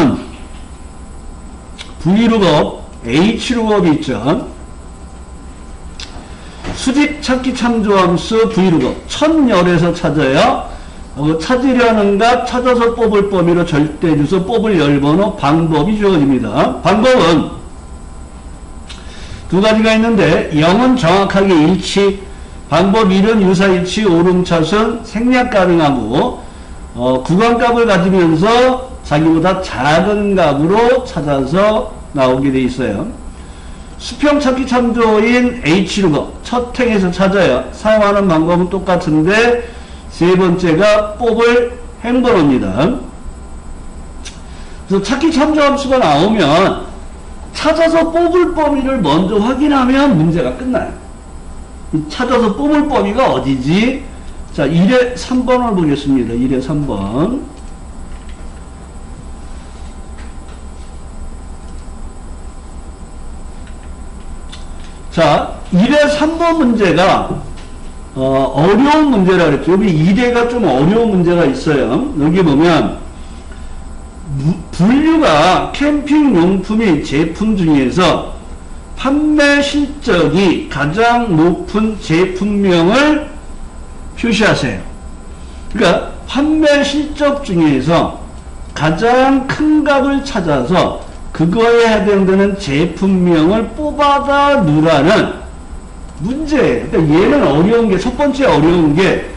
보면 V룩업, H룩업이 있죠. 수직 찾기 참조함수 V룩업 1010에서 찾아요. 찾으려는 값 찾아서 뽑을 범위로 절대주소 뽑을 열번호 방법이 주어집니다. 방법은 두 가지가 있는데 0은 정확하게 일치, 방법 1은 유사일치, 오름차순, 생략 가능하고 구간값을 가지면서 자기보다 작은 값으로 찾아서 나오게 돼 있어요. 수평 찾기 참조인 H룩업 첫 행에서 찾아요. 사용하는 방법은 똑같은데 세 번째가 뽑을 행번호입니다. 그래서 찾기 참조함수가 나오면 찾아서 뽑을 범위를 먼저 확인하면 문제가 끝나요. 찾아서 뽑을 범위가 어디지? 자, 1의 3번을 보겠습니다. 1의 3번. 자, 1의 3번 문제가 어려운 문제라 그랬죠. 여기 2대가 좀 어려운 문제가 있어요. 여기 보면 분류가 캠핑용품인 제품 중에서 판매 실적이 가장 높은 제품명을 표시하세요. 그러니까 판매 실적 중에서 가장 큰 값을 찾아서 그거에 해당되는 제품명을 뽑아다 넣으라는 문제예요. 그러니까 얘는 어려운 게, 첫 번째 어려운 게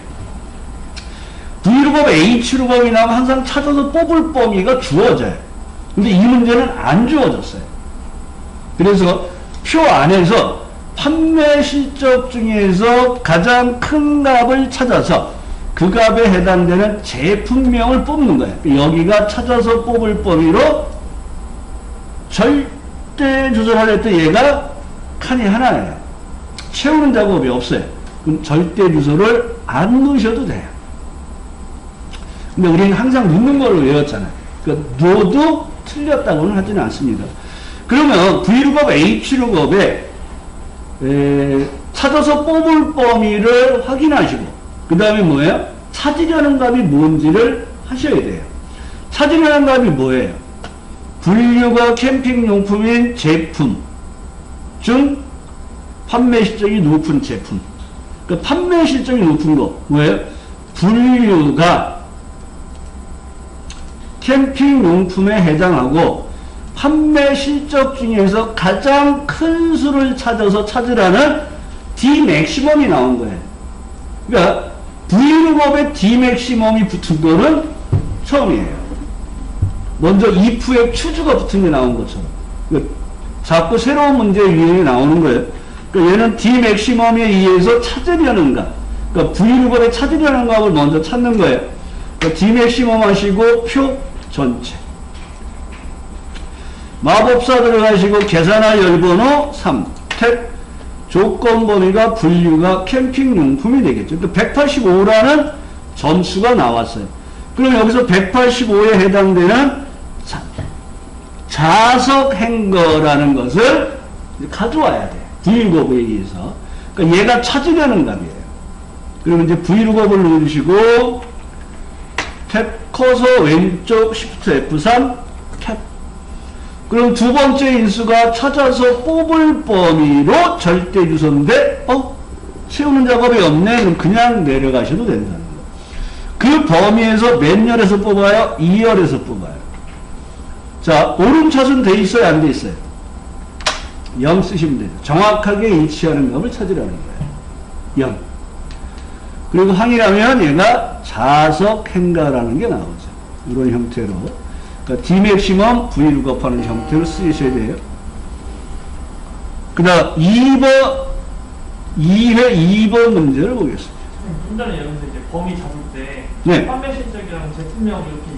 V룩업, H룩업이 나오면 항상 찾아서 뽑을 범위가 주어져요. 근데 이 문제는 안 주어졌어요. 그래서 표 안에서 판매 실적 중에서 가장 큰 값을 찾아서 그 값에 해당되는 제품명을 뽑는 거예요. 여기가 찾아서 뽑을 범위로 절대 조절하려 때 얘가 칸이 하나예요. 채우는 작업이 없어요. 그럼 절대 주소를 안 넣으셔도 돼요. 근데 우리는 항상 넣는 걸로 외웠잖아요. 그러니까 넣어도 틀렸다고는 하지는 않습니다. 그러면 V룩업, H룩업에 찾아서 뽑을 범위를 확인하시고 그 다음에 뭐예요? 찾으려는 값이 뭔지를 하셔야 돼요. 찾으려는 값이 뭐예요? 분류가 캠핑용품인 제품 중 판매 실적이 높은 제품. 그러니까 판매 실적이 높은 거 뭐예요? 분류가 캠핑용품에 해당하고 판매 실적 중에서 가장 큰 수를 찾아서 찾으라는 D맥시멈이 나온 거예요. 그러니까 V룩업에 D맥시멈이 붙은 거는 처음이에요. 먼저 if에 추주가 붙은 게 나온 것처럼. 그러니까 자꾸 새로운 문제의 유형이 나오는 거예요. 그러니까 얘는 D맥시멈에 의해서 찾으려는 값. 그러니까 V룩업에 찾으려는 값을 먼저 찾는 거예요. 그러니까 D맥시멈 하시고 표 전체. 마법사 들어가시고 계산할 열번호 3. 탭. 조건 범위가 분류가 캠핑용품이 되겠죠. 그러니까 185라는 점수가 나왔어요. 그럼 여기서 185에 해당되는 자석 행거라는 것을 가져와야 돼요. V룩업에 의해서. 그러니까 얘가 찾으려는 값이에요. 그러면 이제 V룩업을 누르시고 탭 커서 왼쪽 Shift F3 탭. 그럼 두 번째 인수가 찾아서 뽑을 범위로 절대 주소인데 채우는 작업이 없네. 그럼 그냥 내려가셔도 된다는 거예요. 그 범위에서 몇 열에서 뽑아요? 2열에서 뽑아요. 자, 오름차순 돼 있어요? 안 돼 있어요? 0 쓰시면 되죠. 정확하게 일치하는 값을 찾으라는 거예요. 0. 그리고 항이라면 얘가 자석 행가라는 게 나오죠. 이런 형태로. 그러니까 D맥시멈 V룩업하는 형태로 쓰셔야 돼요. 그 다음 2회 2번 문제를 보겠습니다. 좀 전에 여기서 이제 범위 잡을 때 네. 판매 실적이랑 제품명 이렇게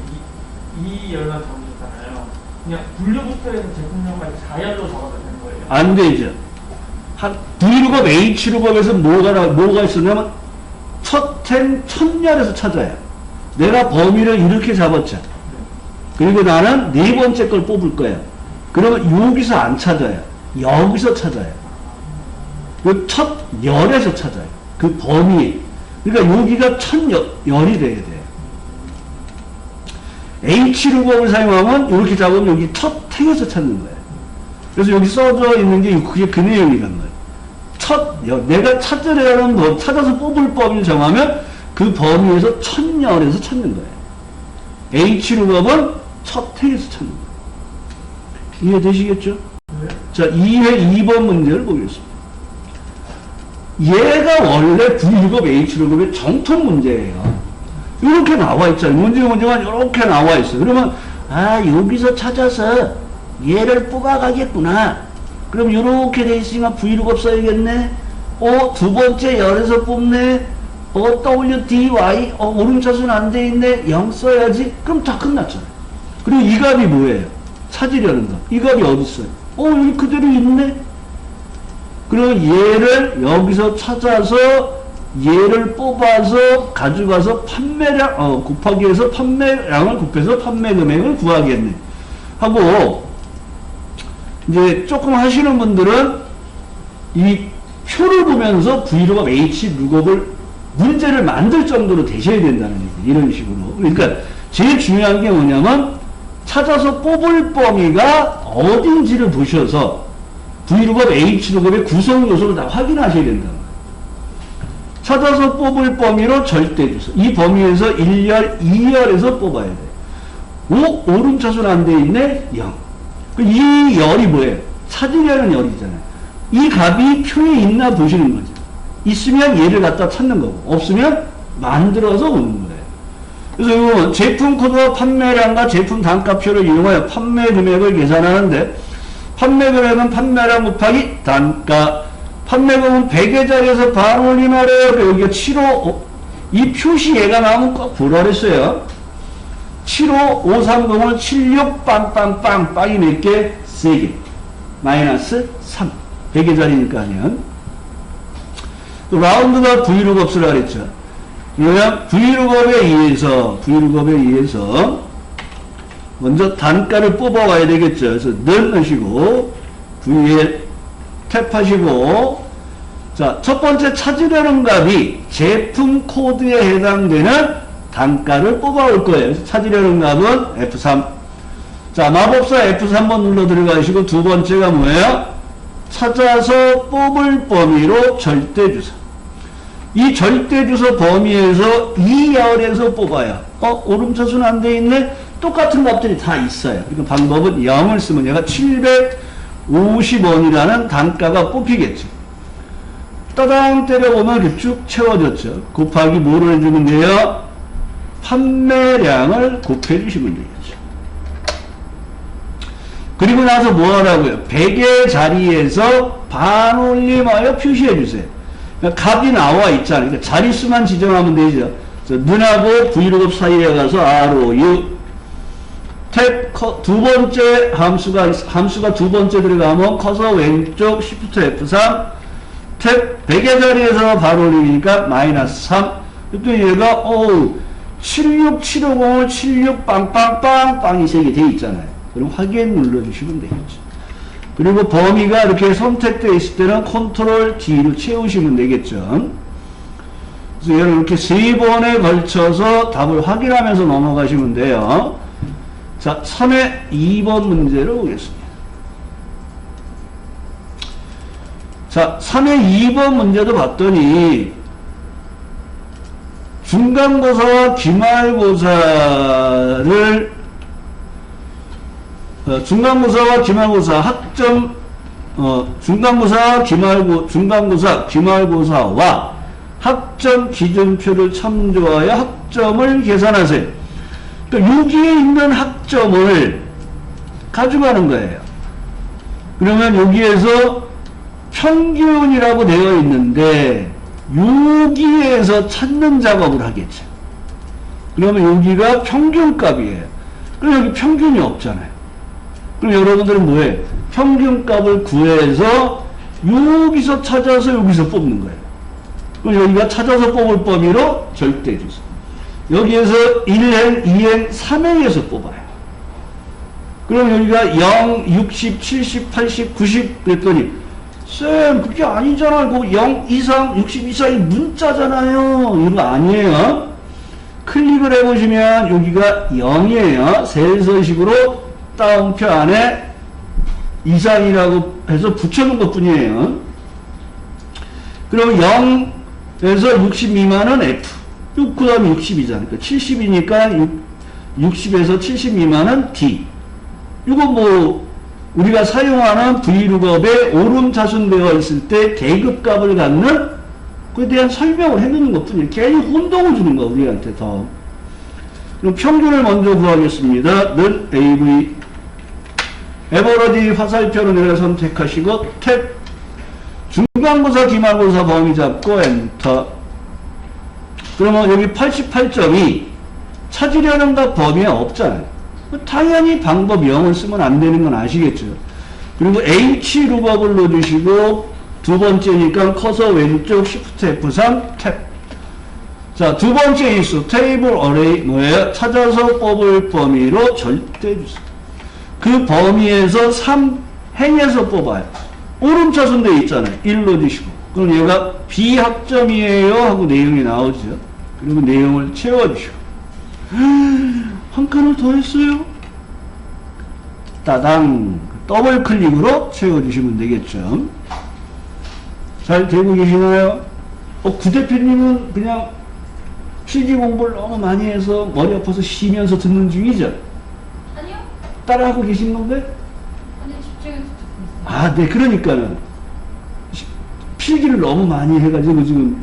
2열만 잡으셨잖아요. 그냥 분류부터 해서 제품명까지 4열로 잡아도 되는 거예요? 안 되죠. V룩업, H룩업에서 뭐가 있었냐면 첫행 1000열에서 찾아요. 내가 범위를 이렇게 잡았죠. 그리고 나는 네 번째 걸 뽑을 거예요. 그러면 여기서 안 찾아요. 여기서 찾아요. 그 첫 열에서 찾아요. 그 범위. 그러니까 여기가 1000열이 돼야 돼요. H루법을 사용하면 이렇게 잡으면 여기 첫 택에서 찾는 거예요. 그래서 여기 써져 있는 게 그게 그 내용이란 말이에요. 내가 찾으려는 법, 찾아서 뽑을 법을 정하면 그 범위에서 첫 열에서 찾는 거예요. H루법은 첫 택에서 찾는 거예요. 이해되시겠죠? 네. 자, 2회 2번 문제를 보겠습니다. 얘가 원래 V루법 H루법의 정통 문제예요. 이렇게 나와 있잖아요. 문제만 이렇게 나와 있어요. 그러면 여기서 찾아서 얘를 뽑아가겠구나. 그럼 이렇게 돼 있으니까 V루법 써야겠네. 두 번째 열에서 뽑네. WDY 오름차순 안 돼 있네. 0 써야지. 그럼 다 끝났잖아요. 그리고 이 값이 뭐예요? 찾으려는 값. 이 값이 어디 있어요? 여기 그대로 있네. 그럼 얘를 여기서 찾아서 얘를 뽑아서 가져가서 판매량 곱하기 해서 판매량을 곱해서 판매 금액을 구하겠네 하고, 이제 조금 하시는 분들은 이 표를 보면서 V루법 H루법을 문제를 만들 정도로 되셔야 된다는 얘기. 이런 식으로. 그러니까 제일 중요한 게 뭐냐면 찾아서 뽑을 범위가 어딘지를 보셔서 V루법 H루법의 구성 요소를 다 확인하셔야 된다. 찾아서 뽑을 범위로 절대주소. 이 범위에서 1열, 2열에서 뽑아야 돼. 오름차순 안 돼 있네? 0. 이 열이 뭐예요? 찾으려는 열이잖아요. 이 값이 표에 있나 보시는 거죠. 있으면 얘를 갖다 찾는 거고, 없으면 만들어서 오는 거예요. 그래서 이거 제품 코드와 판매량과 제품 단가표를 이용하여 판매 금액을 계산하는데, 판매 금액은 판매량 곱하기 단가. 판매금은 100회짜리에서 반올림 하래요. 여기가 75, 이 표시 얘가 나오면 꼭 보라 그랬어요. 75530을 76 빵빵빵, 빵이 몇 개? 3개. 마이너스 3. 100회짜리니까요. 또 라운드가 V루법 쓰라 그랬죠. 그러면 V루법에 의해서 먼저 단가를 뽑아와야 되겠죠. 그래서 늘 넣으시고 V에 탭하시고, 자, 첫 번째 찾으려는 값이 제품 코드에 해당되는 단가를 뽑아올 거예요. 그래서 찾으려는 값은 F3. 자, 마법사 F3번 눌러 들어가시고, 두 번째가 뭐예요? 찾아서 뽑을 범위로 절대주소. 이 절대주소 범위에서 2열에서 뽑아요. 오름차순 안 돼 있네? 똑같은 값들이 다 있어요. 그러니까 방법은 0을 쓰면 얘가 750원이라는 단가가 뽑히겠죠. 따당 때려보면 이렇게 쭉 채워졌죠. 곱하기 뭐를 해주면 돼요? 판매량을 곱해주시면 되겠죠. 그리고 나서 뭐 하라고요? 100의 자리에서 반올림하여 표시해주세요. 그러니까 값이 나와 있잖아요. 그러니까 자릿수만 지정하면 되죠. 눈하고 V루법 사이에 가서 ROU 탭 두 번째 함수가 두 번째 들어가면 커서 왼쪽 Shift F3 탭 100의 자리에서 반올림이니까 마이너스 3. 또 얘가 76750을 76 빵빵빵 빵이 3개 돼 있잖아요. 그럼 확인 눌러주시면 되겠죠. 그리고 범위가 이렇게 선택되어 있을 때는 컨트롤 D로 채우시면 되겠죠. 그래서 얘를 이렇게 3번에 걸쳐서 답을 확인하면서 넘어가시면 돼요. 자, 3회 2번 문제를 보겠습니다. 자, 3회 2번 문제도 봤더니 중간고사와 기말고사를 중간고사와 기말고사 학점 중간고사 기말고사와 학점 기준표를 참조하여 학점을 계산하세요. 그러니까 여기에 있는 학점을 가져가는 거예요. 그러면 여기에서 평균이라고 되어 있는데 여기에서 찾는 작업을 하겠죠. 그러면 여기가 평균값이에요. 그럼 여기 평균이 없잖아요. 그럼 여러분들은 뭐예요? 평균값을 구해서 여기서 찾아서 여기서 뽑는 거예요. 그럼 여기가 찾아서 뽑을 범위로 절대주소. 여기에서 1행, 2행, 3행에서 뽑아요. 그럼 여기가 0, 60, 70, 80, 90 그랬더니 쌤 그게 아니잖아요. 0 이상, 60 이상이 문자잖아요. 이거 아니에요. 클릭을 해보시면 여기가 0이에요. 셀서식으로 따옴표 안에 이상이라고 해서 붙여놓은 것 뿐이에요. 그럼 0에서 60 미만은 F. 그 다음에 60이잖아요. 그러니까 70이니까 60에서 70 미만은 D. 이거 뭐 우리가 사용하는 Vlookup에 오름차순되어 있을 때 계급값을 갖는 그에 대한 설명을 해놓는 것 뿐이에요. 괜히 혼동을 주는 거야 우리한테 더. 그럼 평균을 먼저 구하겠습니다. 는 AV 에버러지 화살표로 내려 선택하시고 탭 중간고사 기말고사 범위 잡고 엔터. 그러면 여기 88점이 찾으려는 것 범위에 없잖아요. 당연히 방법 0을 쓰면 안 되는 건 아시겠죠. 그리고 H 룩업을 넣어주시고 두 번째니까 커서 왼쪽 Shift F3 탭. 자, 두 번째 인수 테이블 어레이 뭐예요? 찾아서 뽑을 범위로 절대 주세요. 그 범위에서 3 행에서 뽑아요. 오름차순 돼 있잖아요. 1 넣어주시고. 그럼 얘가 비합점이에요 하고 내용이 나오죠. 그리고 내용을 채워주시고. 한 칸을 더 했어요. 따당. 더블 클릭으로 채워주시면 되겠죠. 잘 되고 계시나요? 구 대표님은 그냥 필기 공부를 너무 많이 해서 머리 아파서 쉬면서 듣는 중이죠? 아니요. 따라하고 계신 건데? 아니, 집중해서 듣고 있어요. 아, 네, 그러니까는. 필기를 너무 많이 해가지고 지금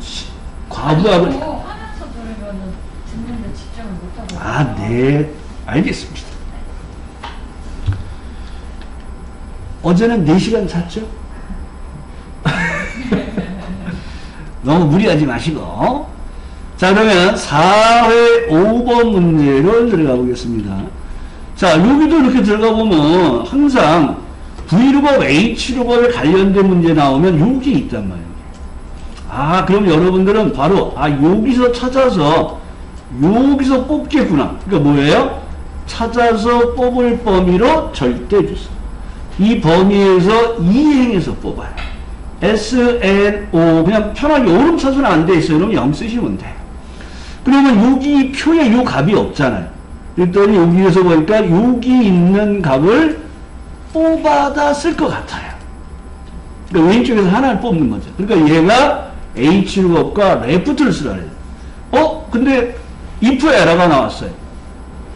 과부하고. 아니, 뭐 하면서 들으면 듣는데 집중을 못하고. 아, 네. 알겠습니다. 어제는 4시간 잤죠? 너무 무리하지 마시고. 자, 그러면 4회 5번 문제를 들어가 보겠습니다. 자, 여기도 이렇게 들어가 보면 항상 Vlookup, Hlookup에 관련된 문제 나오면 여기 있단 말이에요. 아, 그럼 여러분들은 바로, 여기서 찾아서, 여기서 뽑겠구나. 그러니까 뭐예요? 찾아서 뽑을 범위로 절대 주소. 이 범위에서 이행해서 뽑아요. SNO, 그냥 편하게 오름차순 안 돼 있어요. 그러면 0 쓰시면 돼요. 그러면 여기 표에 요 값이 없잖아요. 그랬더니 여기에서 보니까 여기 있는 값을 뽑아다 쓸 것 같아요. 그러니까 왼쪽에서 하나를 뽑는 거죠. 그러니까 얘가 Hlookup과 left를 쓰라 그래요. 근데 if 에러가 나왔어요.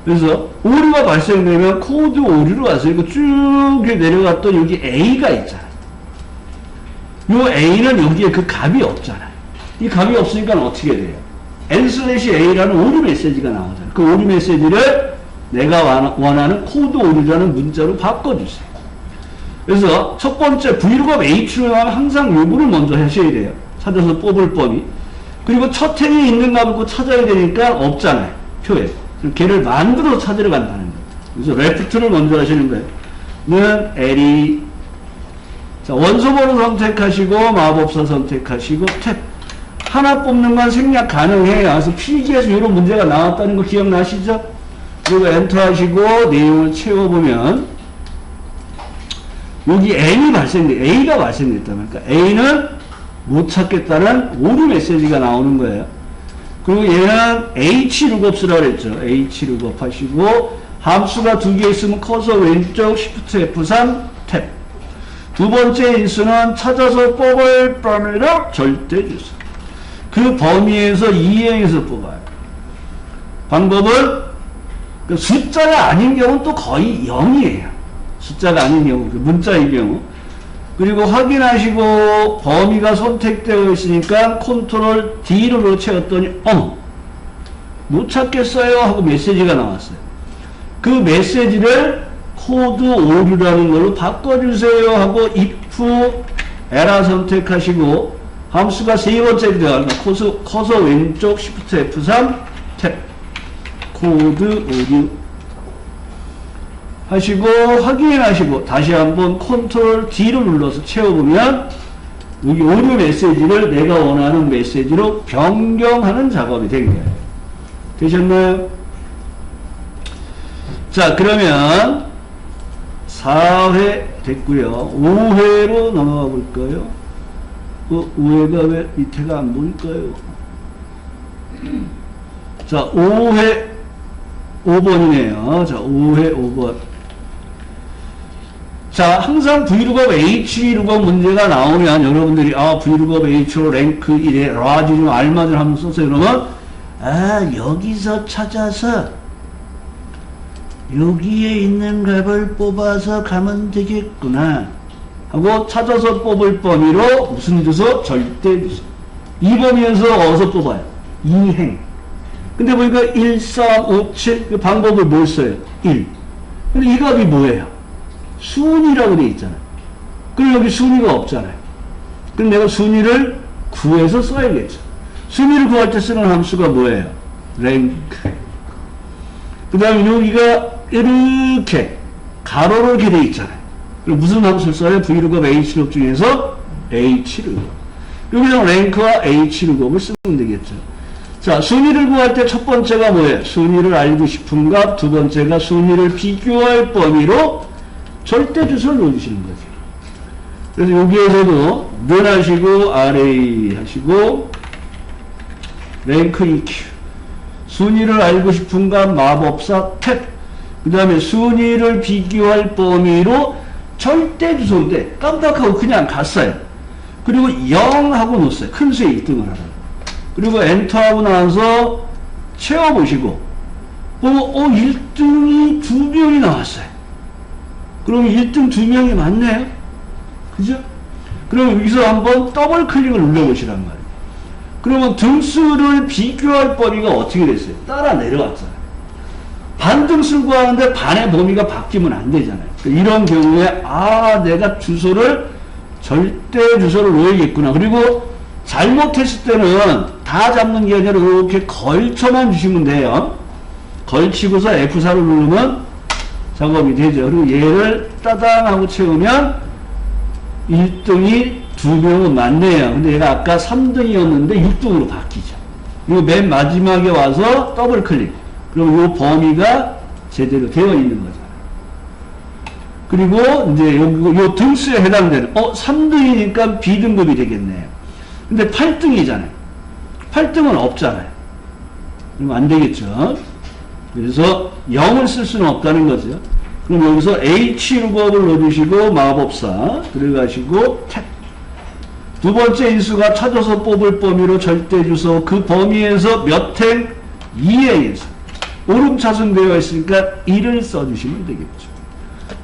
그래서 오류가 발생되면 코드 오류로 왔어요. 쭉 내려갔던 여기 A가 있잖아요. 요 A는 여기에 그 값이 없잖아요. 이 값이 없으니까 어떻게 돼요? n/a라는 오류 메시지가 나오잖아요. 그 오류 메시지를 내가 원하는 코드 오류라는 문자로 바꿔주세요. 그래서 첫 번째 Vlookup H로 하면 항상 요거를 먼저 하셔야 돼요. 찾아서 뽑을 범위. 그리고 첫 행에 있는 값을 찾아야 되니까 없잖아요. 표에. 걔를 만들어서 찾으러 간다는 거예요. 그래서 left를 먼저 하시는 거예요. 는 L이 자, 원소번호 선택하시고 마법사 선택하시고 탭. 하나 뽑는 건 생략 가능해요. 그래서 필기에서 이런 문제가 나왔다는 거 기억나시죠? 그리고 엔터 하시고 내용을 채워보면 여기 N이 발생돼. A가 발생됐다면 그러니까 A는 못 찾겠다는 오류 메시지가 나오는 거예요. 그리고 얘는 Hlookup 쓰라고 그랬죠. Hlookup 하시고 함수가 두 개 있으면 커서 왼쪽 Shift F3 탭. 두 번째 인수는 찾아서 뽑을 범위를 절대 주소. 그 범위에서 이행해서 뽑아요. 방법은 그 숫자가 아닌 경우는 또 거의 0이에요. 숫자가 아닌 경우, 그 문자의 경우. 그리고 확인하시고 범위가 선택되어 있으니까 컨트롤 D로 채웠더니 못 찾겠어요 하고 메시지가 나왔어요. 그 메시지를 코드 오류라는 걸로 바꿔주세요 하고 if 에러 선택하시고 함수가 세 번째 들어가니까 커서 왼쪽 Shift F3 탭 코드 오류 하시고 확인하시고 다시 한번 컨트롤 D를 눌러서 채워보면 여기 오류 메시지를 내가 원하는 메시지로 변경하는 작업이 된 거예요. 되셨나요? 자, 그러면 4회 됐고요. 5회로 넘어가 볼까요? 5회가 왜 밑에가 안 보일까요? 자, 5회 5번이네요. 자, 5회 5번. 자, 항상 Vlookup H lookup 문제가 나오면 여러분들이 Vlookup H로 랭크 1에 라지 좀 알맞은 한번 썼어요. 그러면 여기서 찾아서 여기에 있는 값을 뽑아서 가면 되겠구나 하고 찾아서 뽑을 범위로 무슨 주소? 절대 주소. 이 범위에서 어디서 뽑아요? 이행. 근데 보니까 1, 4, 5, 7 그 방법을 뭘 써요? 1. 근데 이 값이 뭐예요? 순위라고 돼 있잖아요. 그럼 여기 순위가 없잖아요. 그럼 내가 순위를 구해서 써야겠죠. 순위를 구할 때 쓰는 함수가 뭐예요? 랭크. 그 다음에 여기가 이렇게 가로로 이렇게 돼 있잖아요. 그럼 무슨 함수를 써요? Vlookup Hlookup 중에서 Hlookup. 여기서 랭크와 Hlookup을 쓰면 되겠죠. 자, 순위를 구할 때 첫 번째가 뭐예요? 순위를 알고 싶은 값. 두 번째가 순위를 비교할 범위로 절대 주소를 넣어주시는 거죠. 그래서 여기에서도 늘 하시고 array 하시고 랭크 EQ. 순위를 알고 싶은 값 마법사 탭. 그 다음에 순위를 비교할 범위로 절대 주소인데 깜빡하고 그냥 갔어요. 그리고 0 하고 놓았어요. 큰 수에 1등을 하라고. 그리고 엔터하고 나서 채워보시고 보면 1등이 2명이 나왔어요. 그럼 1등 2명이 맞네요. 그죠? 그럼 여기서 한번 더블 클릭을 눌러보시란 말이에요. 그러면 등수를 비교할 범위가 어떻게 됐어요? 따라 내려왔잖아요. 반등수를 구하는데 반의 범위가 바뀌면 안 되잖아요. 이런 경우에 내가 주소를 절대 주소를 넣어야겠구나. 그리고 잘못했을 때는 다 잡는 게 아니라 이렇게 걸쳐만 주시면 돼요. 걸치고서 F4를 누르면 작업이 되죠. 그리고 얘를 따당 하고 채우면 1등이 2명은 맞네요. 근데 얘가 아까 3등이었는데 6등으로 바뀌죠. 그리고 맨 마지막에 와서 더블 클릭. 그럼 이 범위가 제대로 되어 있는 거잖아요. 그리고 이제 요 등수에 해당되는 3등이니까 B등급이 되겠네요. 근데 8등이잖아요. 8등은 없잖아요. 그럼 안 되겠죠. 그래서 0을 쓸 수는 없다는 거죠. 그럼 여기서 Hlookup을 넣어주시고 마법사 들어가시고 탭. 두 번째 인수가 찾아서 뽑을 범위로 절대 주소. 그 범위에서 몇 행? 2행에서 오름차순 되어 있으니까 1을 써주시면 되겠죠.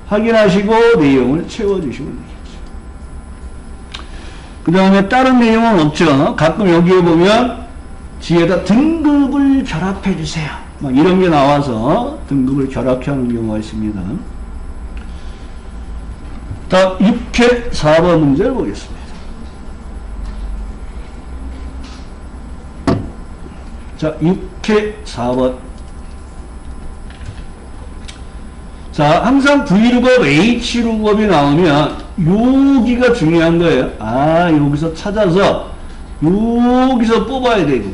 확인하시고 내용을 채워주시면 되겠죠. 그 다음에 다른 내용은 없죠. 가끔 여기에 보면 뒤에다 등급을 결합해 주세요. 막 이런 게 나와서 등급을 결합해 하는 경우가 있습니다. 다음 6회 4번 문제를 보겠습니다. 자, 6회 4번. 자, 항상 Vlookup, Hlookup이 나오면 여기가 중요한 거예요. 여기서 찾아서 여기서 뽑아야 되고.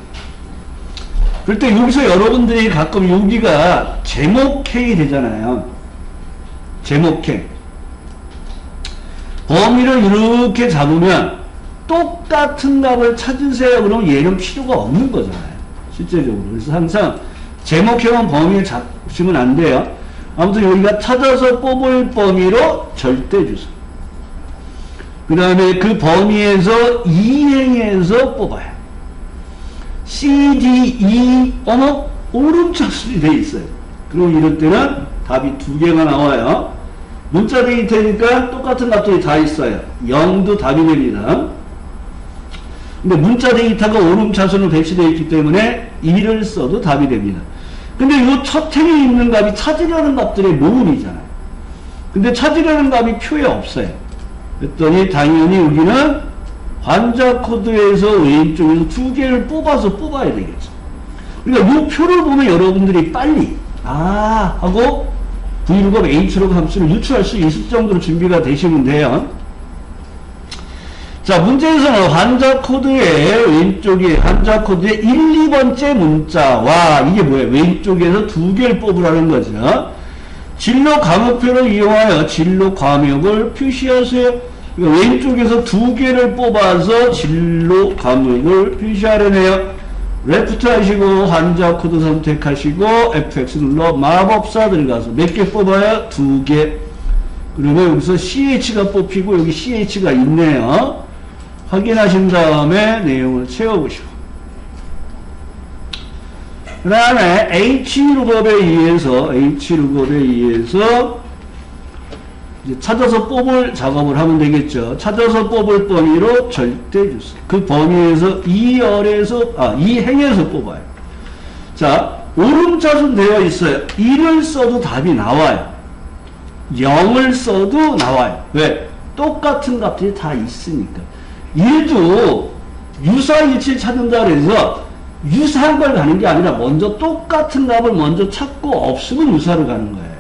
그럴 때 여기서 여러분들이 가끔 여기가 제목행이 되잖아요. 제목행. 범위를 이렇게 잡으면 똑같은 값을 찾으세요. 그러면 얘는 필요가 없는 거잖아요. 실제적으로. 그래서 항상 제목형은 범위를 잡으시면 안 돼요. 아무튼 여기가 찾아서 뽑을 범위로 절대 주소. 그 다음에 그 범위에서 이행해서 뽑아요. C, D, E, 오름차순이 돼 있어요. 그럼 이럴 때는 답이 2개가 나와요. 문자 데이터니까 똑같은 값들이 다 있어요. 0도 답이 됩니다. 근데 문자 데이터가 오름차순으로 배치되어 있기 때문에 1을 써도 답이 됩니다. 근데 이 첫 행에 있는 값이 찾으려는 값들의 모음이잖아요. 근데 찾으려는 값이 표에 없어요. 그랬더니 당연히 여기는 환자 코드에서 왼쪽에서 2개를 뽑아서 뽑아야 되겠죠. 그러니까 이 표를 보면 여러분들이 빨리 하고 Vlookup, Hlookup 함수를 유추할 수 있을 정도로 준비가 되시면 돼요. 자, 문제에서는 환자 코드의 왼쪽에 환자 코드의 1, 2번째 문자와 이게 뭐예요? 왼쪽에서 2개를 뽑으라는 거죠. 진로 과목표를 이용하여 진로 과목을 표시하세요. 그러니까 왼쪽에서 2개를 뽑아서 진로 과목을 표시하려네요. 레프트 하시고 환자 코드 선택하시고 FX 눌러 마법사 들어가서 몇 개 뽑아요? 2개. 그러면 여기서 CH가 뽑히고 여기 CH가 있네요. 확인하신 다음에 내용을 채워보시고 그 다음에 H룩업에 의해서 이제 찾아서 뽑을 작업을 하면 되겠죠. 찾아서 뽑을 범위로 절대주수. 그 범위에서 이 행에서 뽑아요. 자, 오름차순 되어 있어요. 1을 써도 답이 나와요. 0을 써도 나와요. 왜? 똑같은 값들이 다 있으니까. 1도 유사일치를 찾는다 그래서 유사한 걸 가는 게 아니라 먼저 똑같은 값을 먼저 찾고 없으면 유사를 가는 거예요.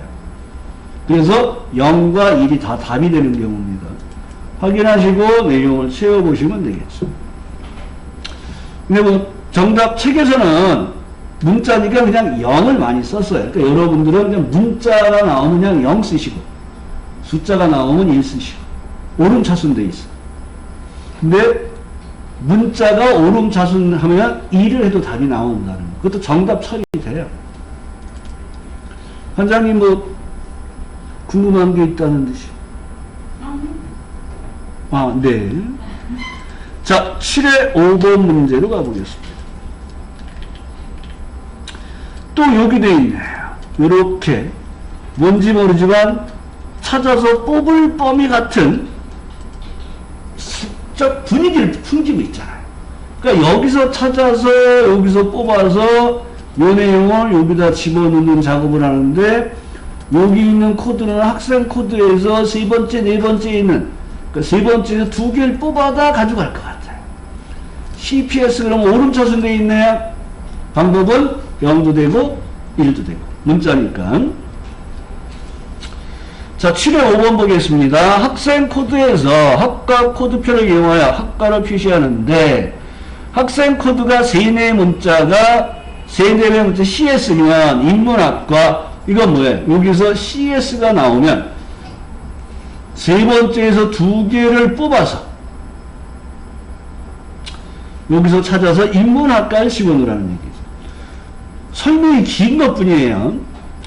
그래서 0과 1이 다 답이 되는 경우입니다. 확인하시고 내용을 채워보시면 되겠죠. 근데 뭐 정답 책에서는 문자니까 그냥 0을 많이 썼어요. 그러니까 여러분들은 그냥 문자가 나오면 그냥 0 쓰시고 숫자가 나오면 1 쓰시고 오름차순 돼 있어. 근데 문자가 오름차순 하면 1을 해도 답이 나온다는 거. 그것도 정답 처리돼요. 관장님 뭐 궁금한 게 있다는 듯이. 아, 네. 자, 7의 5번 문제로 가보겠습니다. 또 여기 돼 있네요. 이렇게 뭔지 모르지만 찾아서 뽑을 범위 같은 수적 분위기를 풍기고 있잖아요. 그러니까 여기서 찾아서 여기서 뽑아서 이 내용을 여기다 집어넣는 작업을 하는데 여기 있는 코드는 학생 코드에서 세 번째, 네 번째에 있는 그 세 번째에서 2개를 뽑아다 가져갈 것 같아요. CPS 그럼 오름차순 돼 있네요. 방법은 0도 되고 1도 되고 문자니까. 자, 7회 5번 보겠습니다. 학생 코드에서 학과 코드표를 이용하여 학과를 표시하는데 학생 코드가 3-4 문자가 3-4개 문자 CS면 인문학과 이건 뭐예요? 여기서 CS가 나오면 세 번째에서 2개를 뽑아서 여기서 찾아서 인문학과를 집어넣으라는 얘기죠. 설명이 긴 것 뿐이에요.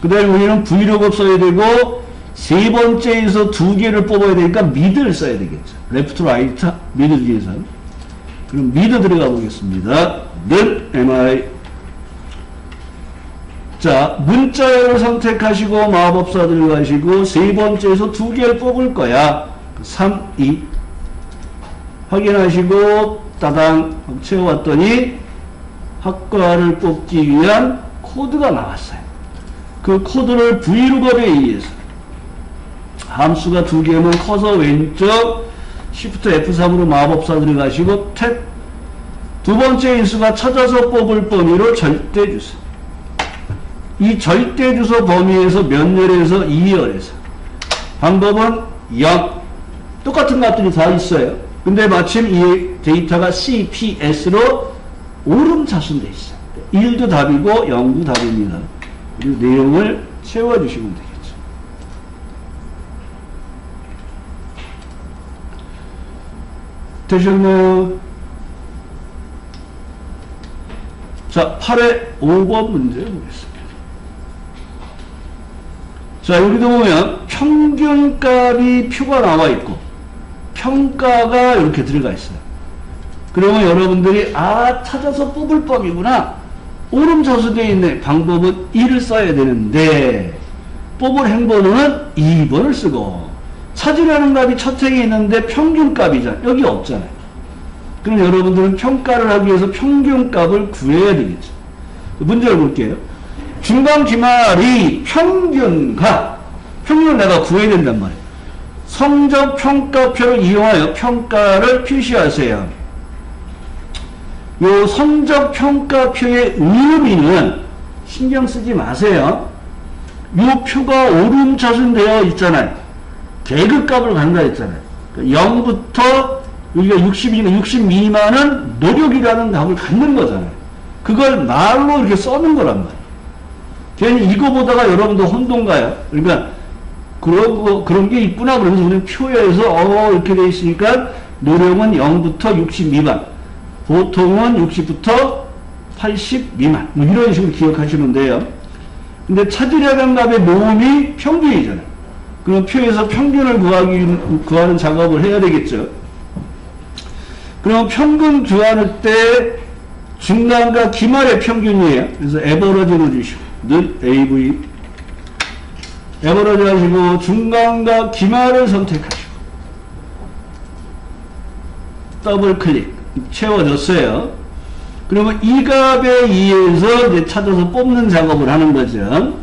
그 다음에 우리는 브이로그 써야 되고 세 번째에서 2개를 뽑아야 되니까 미드를 써야 되겠죠. 레프트, 라이트, 미드 중에서. 그럼 미드 들어가 보겠습니다. 는 MI. 자, 문자열을 선택하시고 마법사 들어가시고 세 번째에서 2개를 뽑을 거야. 3, 2. 확인하시고 따당 채워왔더니 학과를 뽑기 위한 코드가 나왔어요. 그 코드를 브이룩업에 의해서 함수가 2개면 커서 왼쪽 Shift F3으로 마법사 들어가시고 탭 두 번째 인수가 찾아서 뽑을 범위로 절대주소. 이 절대주소 범위에서 몇 열에서 2열에서 방법은 0 똑같은 값들이 다 있어요. 근데 마침 이 데이터가 CPS로 오름차순 돼 있어요. 1도 답이고 0도 답입니다. 그리고 내용을 채워주시면 되겠죠. 되셨나요? 자, 8의 5번 문제 보겠습니다. 자, 여기도 보면 평균값이 표가 나와 있고 평가가 이렇게 들어가 있어요. 그러면 여러분들이 찾아서 뽑을 범위구나. 오름차순 되어 있네. 방법은 1을 써야 되는데 뽑을 행번호는 2번을 쓰고 찾으려는 값이 첫 행에 있는데 평균값이잖아요. 여기 없잖아요. 그럼 여러분들은 평가를 하기 위해서 평균값을 구해야 되겠죠. 문제를 볼게요. 중간 기말이 평균값, 평균을 내가 구해야 된단 말이에요. 성적 평가표를 이용하여 평가를 표시하세요. 요 성적 평가표의 의미는 신경 쓰지 마세요. 요 표가 오름차순 되어 있잖아요. 계급값을 간다 했잖아요. 0부터 여기가 60 미만은 노력이라는 값을 갖는 거잖아요. 그걸 말로 이렇게 써는 거란 말이에요. 괜히 이거 보다가 여러분도 혼돈 가요. 그러니까 그런 게 있구나. 그러면서 우리는 표에서 이렇게 돼 있으니까 노력은 0부터 60 미만, 보통은 60부터 80 미만. 뭐 이런 식으로 기억하시면 돼요. 근데 찾으려는 값의 모음이 평균이잖아요. 그럼 표에서 평균을 구하는 작업을 해야 되겠죠. 그럼 평균 구할 때 중간과 기말의 평균이에요. 그래서 에버러지 넣어주시고, 는 AV. 에버러지 하시고, 중간과 기말을 선택하시고, 더블 클릭. 채워졌어요. 그러면 이 값에 의해서 이제 찾아서 뽑는 작업을 하는 거죠.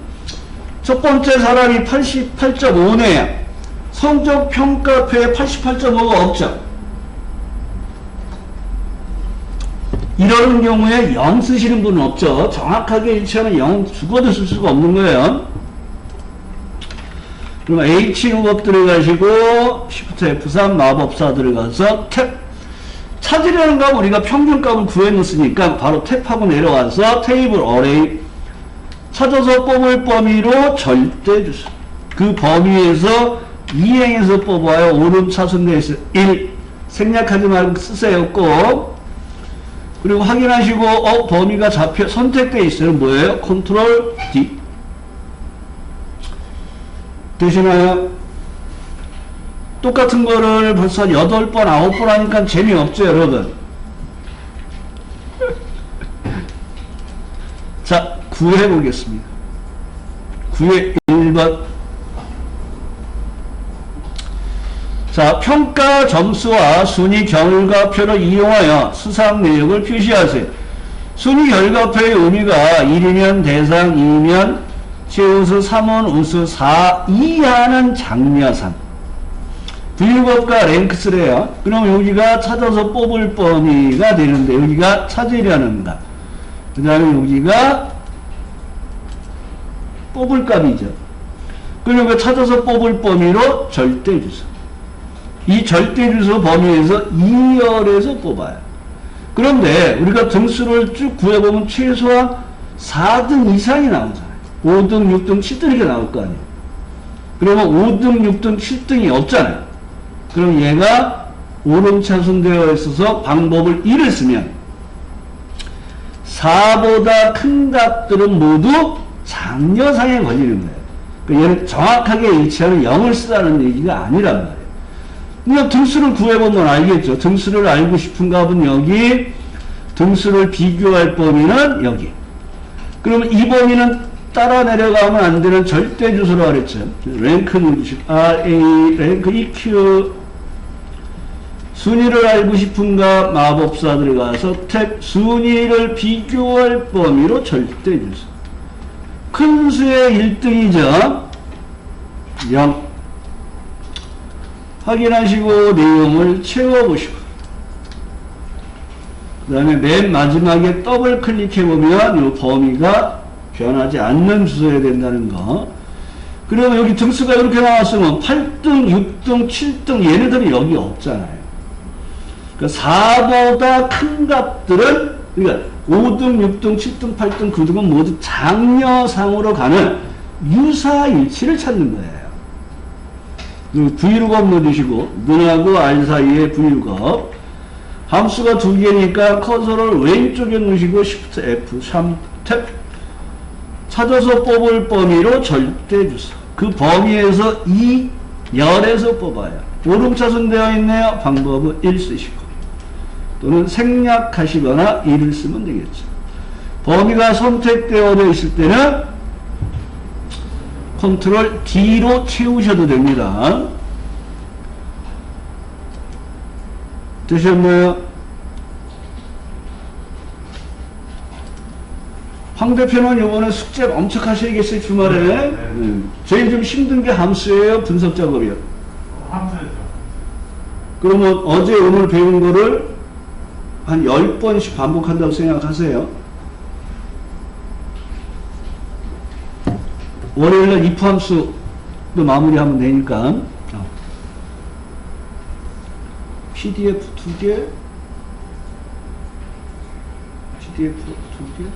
첫 번째 사람이 88.5네요. 성적 평가표에 88.5가 없죠. 이런 경우에 0 쓰시는 분은 없죠. 정확하게 일치하는 0 죽어도 쓸 수가 없는 거예요. 그러면 H 후법 들어가시고 Shift F3 마법사 들어가서 탭. 찾으려는 값 우리가 평균값을 구해놓았으니까 바로 탭하고 내려와서 테이블 어레이 찾아서 뽑을 범위로 절대 주소. 그 범위에서 이행해서 뽑아요. 오름차순대에서 1. 생략하지 말고 쓰세요. 꼭. 그리고 확인하시고 범위가 선택되어 있어요. 뭐예요? 컨트롤 D. 되시나요? 똑같은 거를 벌써 8번, 9번 하니까 재미없죠, 여러분? 자, 구해보겠습니다. 9의 1번. 자, 평가 점수와 순위 결과표를 이용하여 수상 내역을 표시하세요. 순위 결과표의 의미가 1이면 대상, 2면 최우수, 3은 우수, 4 이하는 장려상. Vlookup과 랭크스래요. 그럼 여기가 찾아서 뽑을 범위가 되는데 여기가 찾으려는 값. 그 다음에 여기가 뽑을 값이죠. 그러니까 찾아서 뽑을 범위로 절대주소. 이 절대주소 범위에서 2열에서 뽑아요. 그런데 우리가 등수를 쭉 구해보면 최소한 4등 이상이 나오잖아요. 5등, 6등, 7등 이렇게 나올 거 아니에요. 그러면 5등, 6등, 7등이 없잖아요. 그럼 얘가 오름차순되어 있어서 방법을 1을 쓰면 4보다 큰 값들은 모두 장려상에 걸리는 거예요. 그러니까 얘는 정확하게 일치하는 0을 쓰라는 얘기가 아니란 말이에요. 그냥 등수를 구해보면 알겠죠. 등수를 알고 싶은 값은 여기, 등수를 비교할 범위는 여기. 그러면 이 범위는 따라 내려가면 안 되는 절대 주소로 그랬죠. 랭크 누르시고, RA, 랭크 EQ, 순위를 알고 싶은가 마법사 들어가서 탭 순위를 비교할 범위로 절대 주소. 큰 수의 1등이죠. 0. 확인하시고 내용을 채워보시고 그 다음에 맨 마지막에 더블 클릭해보면 이 범위가 변하지 않는 주소여야 된다는 거. 그러면 여기 등수가 이렇게 나왔으면 8등, 6등, 7등 얘네들이 여기 없잖아요. 그러니까 4보다 큰 값들은 그러니까 5등, 6등, 7등, 8등, 9등은 모두 장려상으로 가는 유사일치를 찾는 거예요. Vlookup 넣어주시고 눈하고 R 사이에 Vlookup 함수가 2개니까 커서를 왼쪽에 넣으시고 Shift F3 탭 찾아서 뽑을 범위로 절대 주소. 그 범위에서 2열에서 뽑아요. 오름차순 되어 있네요. 방법은 1 쓰시고 또는 생략하시거나 1을 쓰면 되겠죠. 범위가 선택되어 있을 때는 컨트롤 D로 채우셔도 됩니다. 되셨나요? 황 대표는 이번에 숙제 엄청 하셔야겠어요, 주말에. 네. 제일 좀 힘든 게 함수예요, 분석 작업이요? 함수죠. 그러면 어제 오늘 배운 거를 한 10번씩 반복한다고 생각하세요. 월요일날 if 함수도 마무리하면 되니까. PDF 2개, PDF 2개.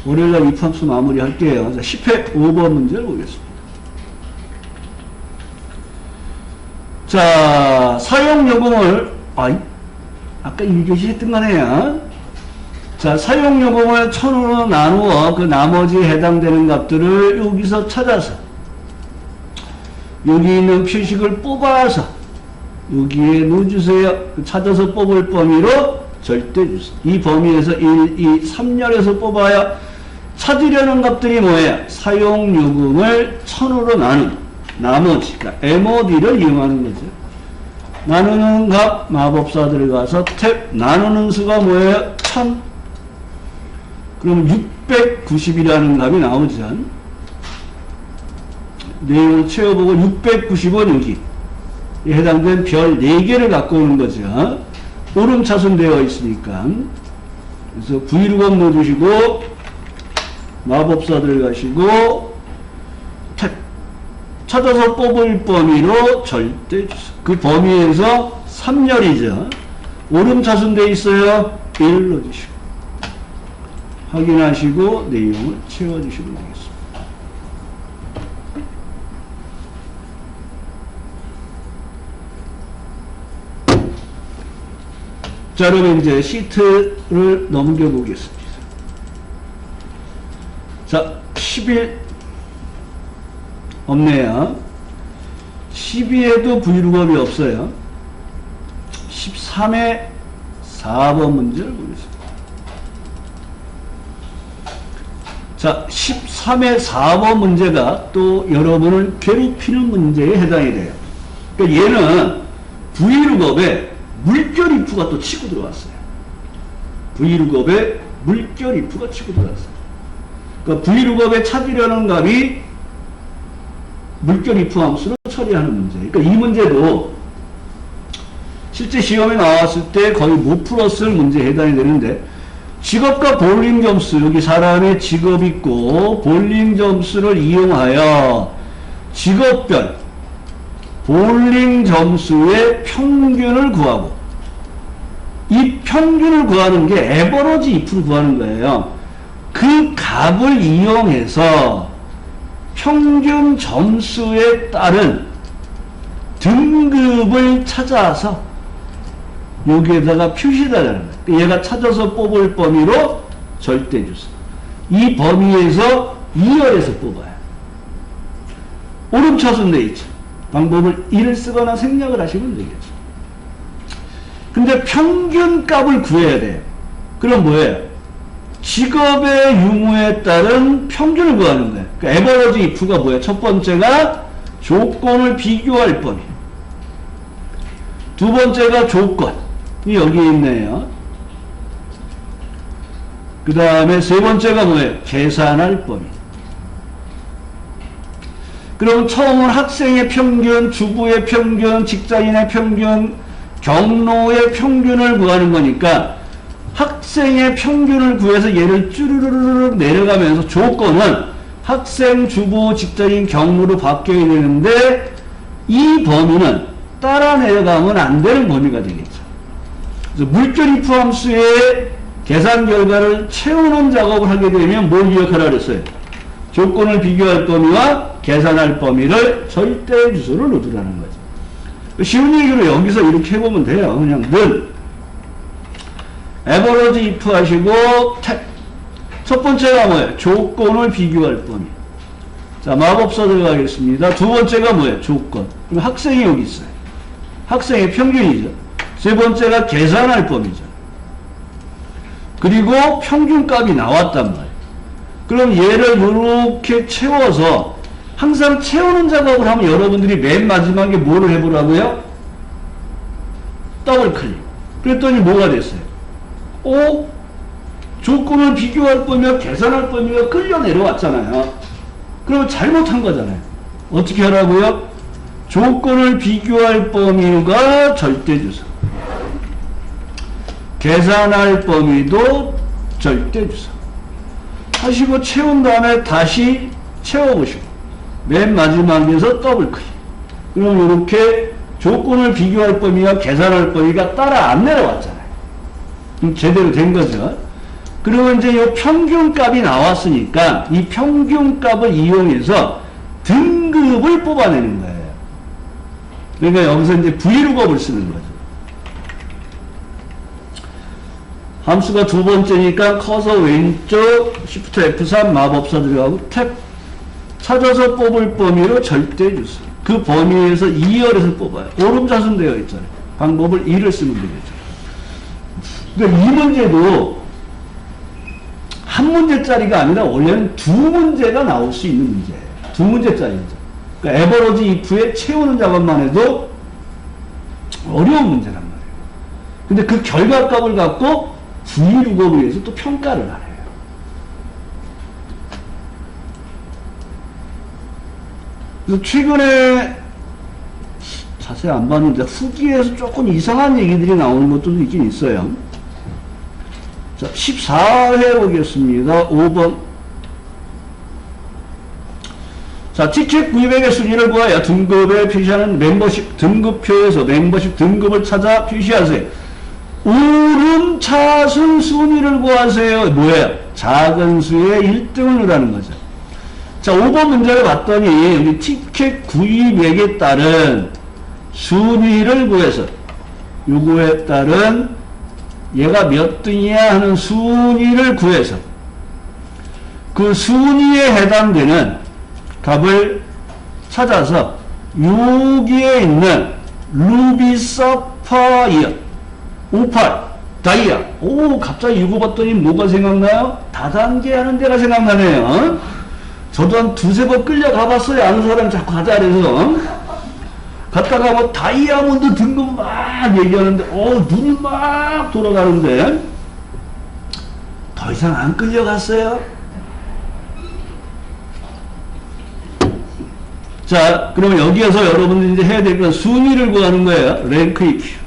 월요일날 if 함수 마무리 할게요. 자, 10회 5번 문제를 보겠습니다. 자, 사용 요금을, 아까 1교시 했던 거네요. 자, 사용요금을 1000으로 나누어 그 나머지 해당되는 값들을 여기서 찾아서 여기 있는 표식을 뽑아서 여기에 넣어주세요. 찾아서 뽑을 범위로 절대주수. 이 범위에서 1, 2, 3열에서 뽑아야 찾으려는 값들이 뭐예요? 사용요금을 1000으로 나눈 나머지, 그러니까 MOD를 이용하는 거죠. 나누는 값, 마법사 들어가서 탭, 나누는 수가 뭐예요? 1000. 그럼 690이라는 값이 나오죠. 내용을 채워보고 690은 여기 해당된 별 4개를 갖고 오는 거죠. 오름차순 되어 있으니까. 그래서 V루건 넣어주시고 마법사 들어가시고 탭 찾아서 뽑을 범위로 절대주수. 그 범위에서 3열이죠. 오름차순 되어 있어요. 1 넣어주시고 확인하시고 내용을 채워주시면 되겠습니다. 자, 그러면 이제 시트를 넘겨보겠습니다. 자, 10일 없네요. 12에도 V루건이 없어요. 13의 4번 문제를 보겠습니다. 자, 13의 4번 문제가 또 여러분을 괴롭히는 문제에 해당이 돼요. 그러니까 얘는 V루건에 물결 if가 또 치고 들어왔어요. V루건에 물결 if가 치고 들어왔어요. 그러니까 V루건에 찾으려는 값이 물결 if 함수로 처리하는 문제. 그러니까 이 문제도 실제 시험에 나왔을 때 거의 못 풀었을 문제에 해당이 되는데, 직업과 볼링 점수, 여기 사람의 직업 있고 볼링 점수를 이용하여 직업별 볼링 점수의 평균을 구하고, 이 평균을 구하는 게 에버러지 if를 구하는 거예요. 그 값을 이용해서 평균 점수에 따른 등급을 찾아서 여기에다가 표시해달라는 거예요. 얘가 찾아서 뽑을 범위로 절대주수. 이 범위에서 2열에서 뽑아요. 오름차순 돼 있죠. 방법을 1을 쓰거나 생략을 하시면 되겠죠. 근데 평균 값을 구해야 돼요. 그럼 뭐예요? 직업의 유무에 따른 평균을 구하는 거예요. 그러니까 에버러지 if가 뭐예요? 첫 번째가 조건을 비교할 범위. 두 번째가 조건이 여기 있네요. 그 다음에 세 번째가 뭐예요? 계산할 범위. 그럼 처음은 학생의 평균, 주부의 평균, 직장인의 평균, 경로의 평균을 구하는 거니까 학생의 평균을 구해서 얘를 쭈르르르 내려가면서 조건은 학생, 주부, 직장인, 경로로 바뀌어야 되는데 이 범위는 따라 내려가면 안 되는 범위가 되겠죠. 그래서 물결 if 함수의 계산 결과를 채우는 작업을 하게 되면 뭘 기억하라 그랬어요? 조건을 비교할 범위와 계산할 범위를 절대 주소를 넣으라는 거죠. 쉬운 얘기로 여기서 이렇게 해보면 돼요. 그냥 늘 에버러지 if 하시고 탭. 첫 번째가 뭐예요? 조건을 비교할 범위. 자, 마법사 들어가겠습니다. 두 번째가 뭐예요? 조건. 그럼 학생이 여기 있어요. 학생의 평균이죠. 세 번째가 계산할 범위죠. 그리고 평균값이 나왔단 말이에요. 그럼 얘를 이렇게 채워서 항상 채우는 작업을 하면 여러분들이 맨 마지막에 뭐를 해보라고요? 더블 클릭. 그랬더니 뭐가 됐어요? 조건을 비교할 범위와 계산할 범위가 끌려 내려왔잖아요. 그럼 잘못한 거잖아요. 어떻게 하라고요? 조건을 비교할 범위가 절대주소. 계산할 범위도 절대주소. 하시고 채운 다음에 다시 채워보시고 맨 마지막에서 더블 클릭. 그럼 이렇게 조건을 비교할 범위와 계산할 범위가 따라 안 내려왔잖아요. 그럼 제대로 된 거죠. 그러면 이제 이 평균값이 나왔으니까 이 평균값을 이용해서 등급을 뽑아내는 거예요. 그러니까 여기서 이제 V루건을 쓰는 거죠. 함수가 두 번째니까 커서 왼쪽 Shift F3 마법사 들어가고 탭 찾아서 뽑을 범위로 절대 주수. 그 범위에서 2열에서 뽑아요. 오름자순 되어 있잖아요. 방법을 2를 쓰면 되겠죠. 그러니까 이 문제도 한 문제짜리가 아니라 원래는 두 문제가 나올 수 있는 문제예요. 두 문제짜리죠. 그러니까 에버러지 if에 채우는 작업만 해도 어려운 문제란 말이에요. 근데 그 결과값을 갖고 V6을 위해서 또 평가를 하래요. 그래서 최근에 자세히 안 봤는데 후기에서 조금 이상한 얘기들이 나오는 것도 있긴 있어요. 자, 14회 보겠습니다. 5번. 자, 티켓 구입액의 순위를 구하여 등급에 표시하는 멤버십 등급표에서 멤버십 등급을 찾아 표시하세요. 오름차순 순위를 구하세요. 뭐예요? 작은 수의 1등을 넣으라는 거죠. 자, 5번 문제를 봤더니 여기 티켓 구입액에 따른 순위를 구해서 요거에 따른 얘가 몇 등이야 하는 순위를 구해서 그 순위에 해당되는 값을 찾아서 여기에 있는 루비 서파이어 58 다이아. 오, 갑자기 이거 봤더니 뭐가 생각나요? 다단계 하는 데가 생각나네요. 저도 한 두세 번 끌려가 봤어요. 아는 사람 자꾸 가자 그래서. 갔다가 뭐 다이아몬드 등급 막 얘기하는데, 눈이 막 돌아가는데, 더 이상 안 끌려갔어요. 자, 그러면 여기에서 여러분들이 이제 해야 될 건 순위를 구하는 거예요. 랭크 EQ.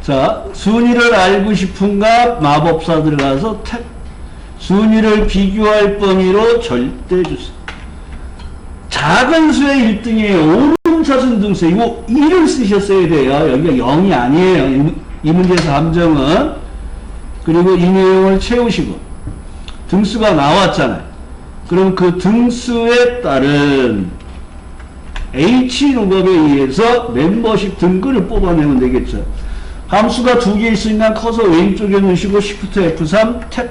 자, 순위를 알고 싶은 값 마법사 들어가서 탭. 순위를 비교할 범위로 절대 주수. 작은 수의 1등이에요. 오름차순 등수. 이거 1을 쓰셨어야 돼요. 여기가 0이 아니에요. 이 문제에서 함정은. 그리고 이 내용을 채우시고. 등수가 나왔잖아요. 그럼 그 등수에 따른 H 룩업에 의해서 멤버십 등급을 뽑아내면 되겠죠. 함수가 두 개 있으니까 커서 왼쪽에 넣으시고 Shift F3 탭.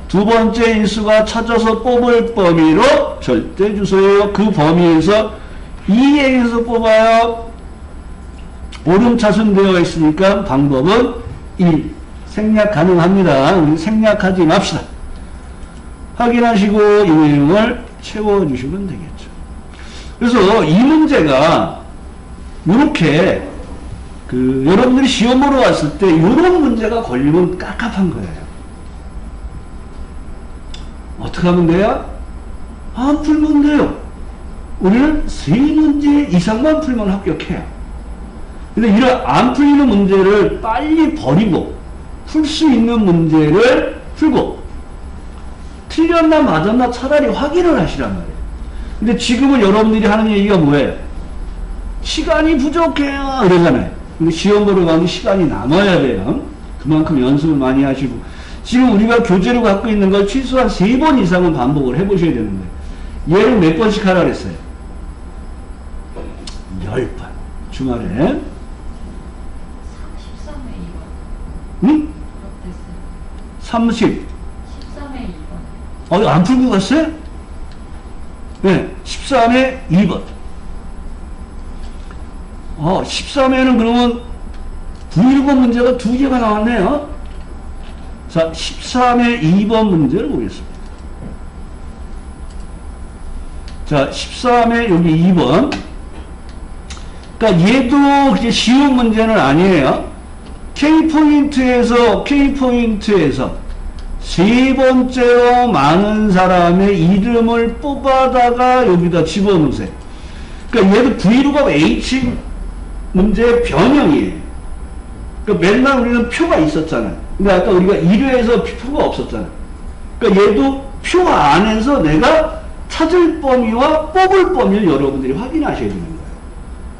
두 번째 인수가 찾아서 뽑을 범위로 절대 주소예요. 그 범위에서 2행에서 뽑아요. 오름차순 되어 있으니까 방법은 1. 생략 가능합니다. 우리 생략하지 맙시다. 확인하시고 이 내용을 채워주시면 되겠죠. 그래서 이 문제가 이렇게 여러분들이 시험 보러 왔을 때 이런 문제가 걸리면 깝깝한 거예요. 어떻게 하면 돼요? 안 풀면 돼요. 우리는 3문제 이상만 풀면 합격해요. 근데 이런 안 풀리는 문제를 빨리 버리고 풀 수 있는 문제를 풀고 틀렸나 맞았나 차라리 확인을 하시란 말이에요. 근데 지금은 여러분들이 하는 얘기가 뭐예요? 시간이 부족해요 이러잖아요. 근데 시험 보러 가면 시간이 남아야 돼요. 그만큼 연습을 많이 하시고 지금 우리가 교재로 갖고 있는 걸 최소한 3번 이상은 반복을 해보셔야 되는 거예요. 얘를 몇 번씩 하라 그랬어요? 10번. 주말에 13회 2번. 응? 30. 13회 13회 2번. 안 풀고 갔어요? 네, 13회 2번. 13회는 그러면 V1번 문제가 2개가 나왔네요. 자, 13회 2번 문제를 보겠습니다. 자, 13회 여기 2번. 그러니까 얘도 그렇게 쉬운 문제는 아니에요. K포인트에서 세 번째로 많은 사람의 이름을 뽑아다가 여기다 집어넣으세요. 그러니까 얘도 V룩업 H 문제의 변형이에요. 그러니까 맨날 우리는 표가 있었잖아요. 근데 아까 우리가 1회에서 표가 없었잖아요. 그러니까 얘도 표 안에서 내가 찾을 범위와 뽑을 범위를 여러분들이 확인하셔야 되는 거예요.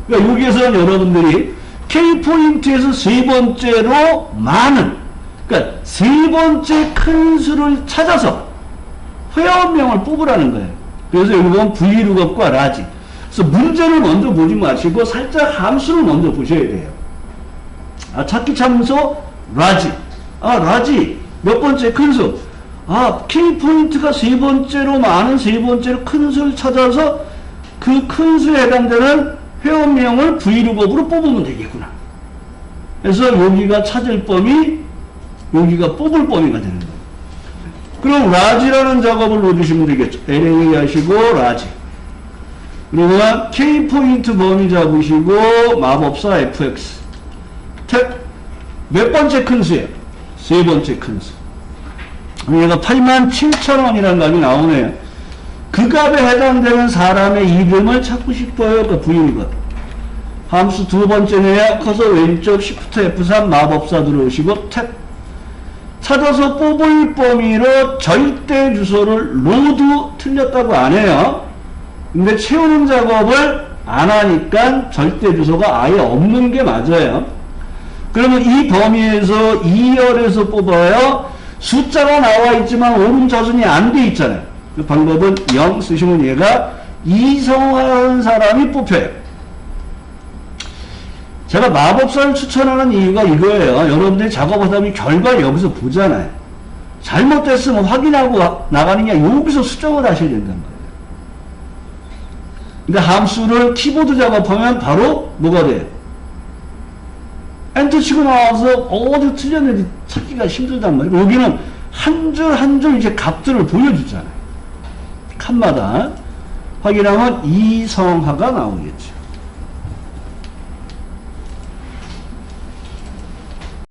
그러니까 여기에서는 여러분들이 K포인트에서 세 번째로 많은, 그러니까 세 번째 큰 수를 찾아서 회원명을 뽑으라는 거예요. 그래서 여기 보면 V룩업과 라지. 그래서 문제를 먼저 보지 마시고 살짝 함수를 먼저 보셔야 돼요. 찾기 참소 라지. 라지 몇 번째 큰 수. K 포인트가 세 번째로 많은 세 번째로 큰 수를 찾아서 그 큰 수에 해당되는 회원명을 브이룩업으로 뽑으면 되겠구나. 그래서 여기가 찾을 범위, 여기가 뽑을 범위가 되는 거예요. 그럼 라지라는 작업을 넣어주시면 되겠죠. LA 하시고 라지. 그리고 K 포인트 범위 잡으시고 마법사 FX. 몇 번째 큰 수예요? 세 번째 큰 수. 얘가 87,000원이라는 값이 나오네요. 그 값에 해당되는 사람의 이름을 찾고 싶어요. 그 V가. 함수 두 번째네요. 커서 왼쪽 Shift F3 마법사 들어오시고 탭. 찾아서 뽑을 범위로 절대 주소를 로드 틀렸다고 안 해요. 근데 채우는 작업을 안 하니까 절대 주소가 아예 없는 게 맞아요. 그러면 이 범위에서 2열에서 뽑아요. 숫자가 나와 있지만 오름차순이 안 돼 있잖아요. 그 방법은 0 쓰시면 얘가 이성화한 사람이 뽑혀요. 제가 마법사를 추천하는 이유가 이거예요. 여러분들이 작업하다 보면 결과를 여기서 보잖아요. 잘못됐으면 확인하고 나가느냐 여기서 수정을 하셔야 된단 말이에요. 근데 함수를 키보드 작업하면 바로 뭐가 돼요? 엔터 치고 나와서 어디 틀렸는지 찾기가 힘들단 말이에요. 여기는 한 줄 한 줄 이제 값들을 보여주잖아요. 칸마다 확인하면 이성화가 나오겠죠.